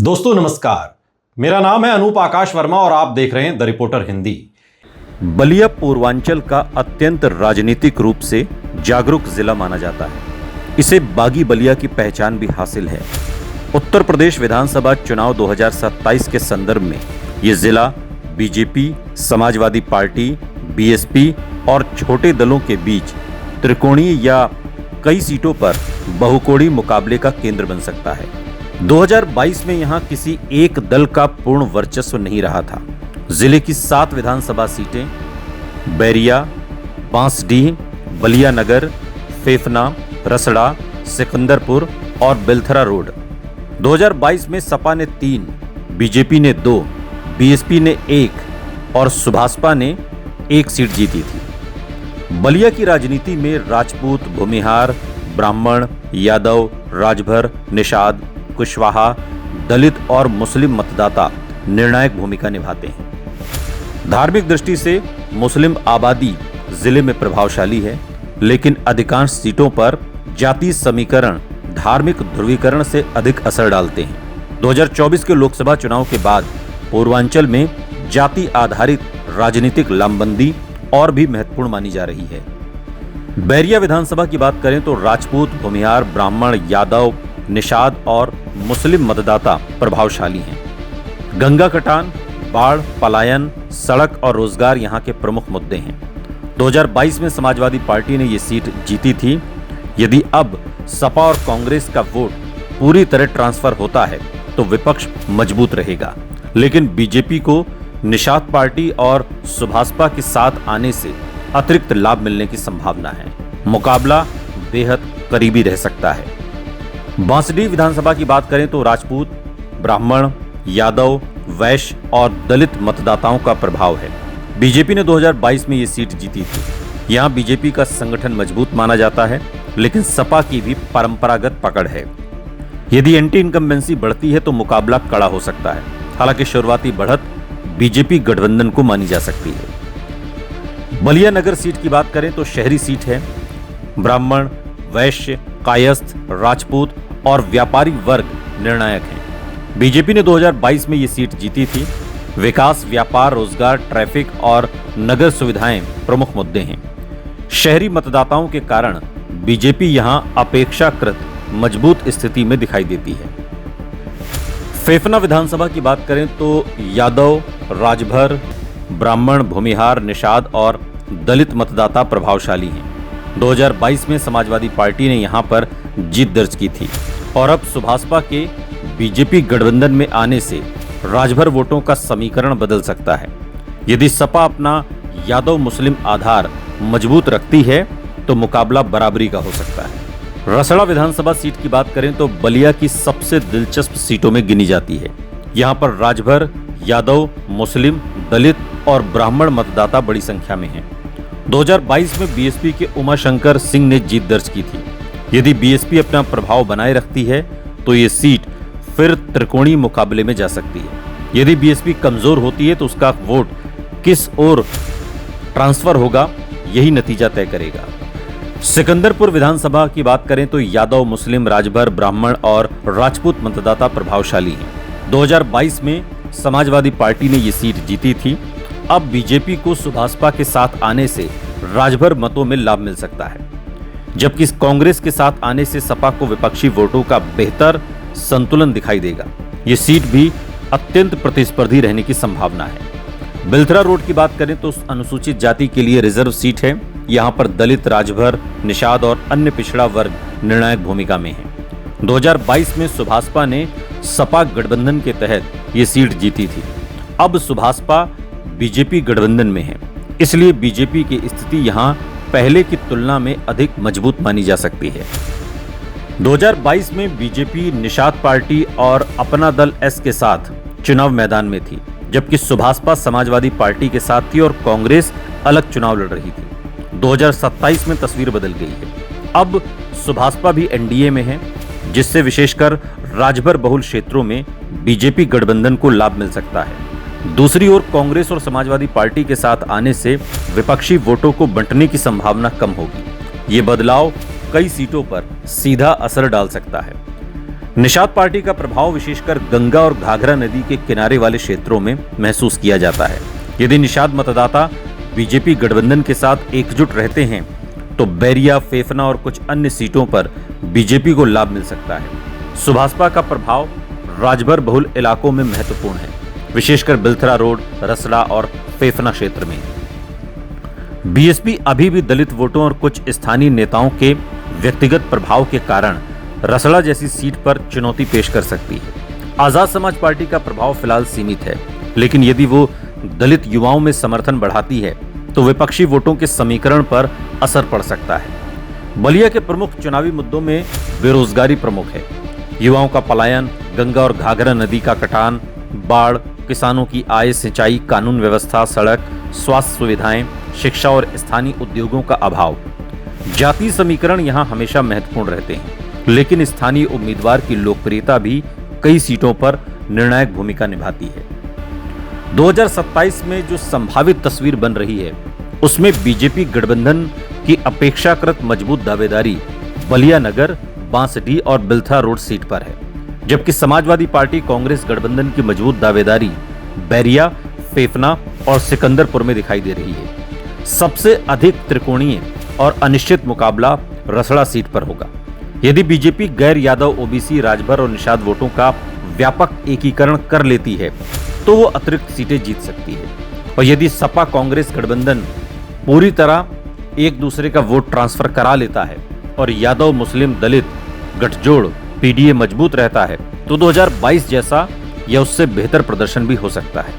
दोस्तों नमस्कार, मेरा नाम है अनूप आकाश वर्मा और आप देख रहे हैं द रिपोर्टर हिंदी। बलिया पूर्वांचल का अत्यंत राजनीतिक रूप से जागरूक जिला माना जाता है। इसे बागी बलिया की पहचान भी हासिल है। उत्तर प्रदेश विधानसभा चुनाव 2027 के संदर्भ में ये जिला बीजेपी, समाजवादी पार्टी, बीएसपी और छोटे दलों के बीच त्रिकोणीय या कई सीटों पर बहुकोणीय मुकाबले का केंद्र बन सकता है। 2022 में यहां किसी एक दल का पूर्ण वर्चस्व नहीं रहा था। जिले की 7 विधानसभा सीटें बैरिया, बांसडीह, बलिया नगर, फेफना, रसड़ा, सिकंदरपुर और बेलथरा रोड। 2022 में सपा ने 3, बीजेपी ने 2, बीएसपी ने 1 और सुभाषपा ने 1 सीट जीती थी। बलिया की राजनीति में राजपूत, भूमिहार, ब्राह्मण, यादव, राजभर, निषाद, कुशवाहा, दलित और मुस्लिम मतदाता निर्णायक भूमिका निभाते हैं। धार्मिक दृष्टि से मुस्लिम आबादी जिले में प्रभावशाली है, लेकिन अधिकांश सीटों पर जातीय समीकरण धार्मिक ध्रुवीकरण से अधिक असर डालते हैं। 2024 के लोकसभा चुनाव के बाद पूर्वांचल में जाति आधारित राजनीतिक लामबंदी और भी महत्वपूर्ण मानी जा रही है। बैरिया विधानसभा की बात करें तो राजपूत, भूमिहार, ब्राह्मण, यादव, निषाद और मुस्लिम मतदाता प्रभावशाली हैं। गंगा कटान, बाढ़, पलायन, सड़क और रोजगार यहां के प्रमुख मुद्दे हैं। 2022 में समाजवादी पार्टी ने ये सीट जीती थी। यदि अब सपा और कांग्रेस का वोट पूरी तरह ट्रांसफर होता है तो विपक्ष मजबूत रहेगा, लेकिन बीजेपी को निषाद पार्टी और सुभाषपा के साथ आने से अतिरिक्त लाभ मिलने की संभावना है। मुकाबला बेहद करीबी रह सकता है। बांसडीह विधानसभा की बात करें तो राजपूत, ब्राह्मण, यादव, वैश्य और दलित मतदाताओं का प्रभाव है। बीजेपी ने 2022 में ये सीट जीती थी। यहाँ बीजेपी का संगठन मजबूत माना जाता है, लेकिन सपा की भी परंपरागत पकड़ है। यदि एंटी इनकम्बेंसी बढ़ती है तो मुकाबला कड़ा हो सकता है। हालांकि शुरुआती बढ़त बीजेपी गठबंधन को मानी जा सकती है। बलिया नगर सीट की बात करें तो शहरी सीट है। ब्राह्मण, वैश्य, कायस्थ, राजपूत और व्यापारी वर्ग निर्णायक हैं। बीजेपी ने 2022 में ये सीट जीती थी। विकास, व्यापार, रोजगार, ट्रैफिक और नगर सुविधाएं प्रमुख मुद्दे हैं। शहरी मतदाताओं के कारण बीजेपी यहां अपेक्षाकृत मजबूत स्थिति में दिखाई देती है। फेफना विधानसभा की बात करें तो यादव, राजभर, ब्राह्मण, भूमिहार, निषाद और दलित मतदाता प्रभावशाली हैं। 2022 में समाजवादी पार्टी ने यहां पर जीत दर्ज की थी और अब सुभाषपा के बीजेपी गठबंधन में आने से राजभर वोटों का समीकरण बदल सकता है। यदि सपा अपना यादव मुस्लिम आधार मजबूत रखती है तो मुकाबला बराबरी का हो सकता है। रसड़ा विधानसभा सीट की बात करें तो बलिया की सबसे दिलचस्प सीटों में गिनी जाती है। यहां पर राजभर, यादव, मुस्लिम, दलित और ब्राह्मण मतदाता बड़ी संख्या में हैं। 2022 में बीएसपी के उमाशंकर सिंह ने जीत दर्ज की थी। यदि बीएसपी अपना प्रभाव बनाए रखती है तो ये सीट फिर त्रिकोणीय मुकाबले में जा सकती है। यदि बीएसपी कमजोर होती है तो उसका वोट किस ओर ट्रांसफर होगा, यही नतीजा तय करेगा। सिकंदरपुर विधानसभा की बात करें तो यादव, मुस्लिम, राजभर, ब्राह्मण और राजपूत मतदाता प्रभावशाली हैं। 2022 में समाजवादी पार्टी ने ये सीट जीती थी। अब बीजेपी को सुभाषपा के साथ आने से राजभर मतों में लाभ मिल सकता है, जबकि कांग्रेस के साथ आने से सपा को विपक्षी वोटों का बेहतर संतुलन दिखाई देगा। ये सीट भी अत्यंत प्रतिस्पर्धी रहने की संभावना है। बेलथरा रोड की बात करें तो अनुसूचित जाति के लिए रिजर्व सीट है। यहाँ पर दलित, राजभर, निषाद और अन्य पिछड़ा वर्ग निर्णायक भूमिका में है। 2022 में सुभाषपा ने सपा गठबंधन के तहत ये सीट जीती थी। अब सुभाषपा बीजेपी गठबंधन में है, इसलिए बीजेपी की स्थिति यहां पहले की तुलना में अधिक मजबूत मानी जा सकती है। 2022 में बीजेपी निषाद पार्टी और अपना दल एस के साथ चुनाव मैदान में थी, जबकि सुभाषपा समाजवादी पार्टी के साथ थी और कांग्रेस अलग चुनाव लड़ रही थी। 2027 में तस्वीर बदल गई है। अब सुभाषपा भी एनडीए में है, जिससे विशेषकर राजभर बहुल क्षेत्रों में बीजेपी गठबंधन को लाभ मिल सकता है। दूसरी ओर कांग्रेस और समाजवादी पार्टी के साथ आने से विपक्षी वोटों को बंटने की संभावना कम होगी। ये बदलाव कई सीटों पर सीधा असर डाल सकता है। निषाद पार्टी का प्रभाव विशेषकर गंगा और घाघरा नदी के किनारे वाले क्षेत्रों में महसूस किया जाता है। यदि निषाद मतदाता बीजेपी गठबंधन के साथ एकजुट रहते हैं तो बैरिया, फेफना और कुछ अन्य सीटों पर बीजेपी को लाभ मिल सकता है। सुभाषपा का प्रभाव राजभर बहुल इलाकों में महत्वपूर्ण है, विशेषकर बिलथरा रोड, रसड़ा और फेफना क्षेत्र में। बीएसपी अभी भी दलित वोटों और कुछ स्थानीय नेताओं के व्यक्तिगत प्रभाव के कारण रसड़ा जैसी सीट पर चुनौती पेश कर सकती है। आजाद समाज पार्टी का प्रभाव फिलहाल सीमित है, लेकिन यदि वो दलित युवाओं में समर्थन बढ़ाती है तो विपक्षी वोटों के समीकरण पर असर पड़ सकता है। बलिया के प्रमुख चुनावी मुद्दों में बेरोजगारी प्रमुख है। युवाओं का पलायन, गंगा और घाघरा नदी का कटान, बाढ़, किसानों की आय, सिंचाई, कानून व्यवस्था, सड़क, स्वास्थ्य सुविधाएं, शिक्षा और स्थानीय उद्योगों का अभाव। जातीय समीकरण यहां हमेशा महत्वपूर्ण रहते हैं, लेकिन स्थानीय उम्मीदवार की लोकप्रियता भी कई सीटों पर निर्णायक भूमिका निभाती है। 2027 में जो संभावित तस्वीर बन रही है उसमें बीजेपी गठबंधन की अपेक्षाकृत मजबूत दावेदारी बलिया नगर, बांसडीह और बिलथरा रोड सीट पर है, जबकि समाजवादी पार्टी कांग्रेस गठबंधन की मजबूत दावेदारी बैरिया, फेफना और सिकंदरपुर में दिखाई दे रही है। सबसे अधिक त्रिकोणीय और अनिश्चित मुकाबला रसड़ा सीट पर होगा। यदि बीजेपी गैर यादव, ओबीसी, राजभर और निषाद वोटों का व्यापक एकीकरण कर लेती है तो वो अतिरिक्त सीटें जीत सकती है, और यदि सपा कांग्रेस गठबंधन पूरी तरह एक दूसरे का वोट ट्रांसफर करा लेता है और यादव, मुस्लिम, दलित गठजोड़ पीडीए मजबूत रहता है तो 2022 जैसा या उससे बेहतर प्रदर्शन भी हो सकता है।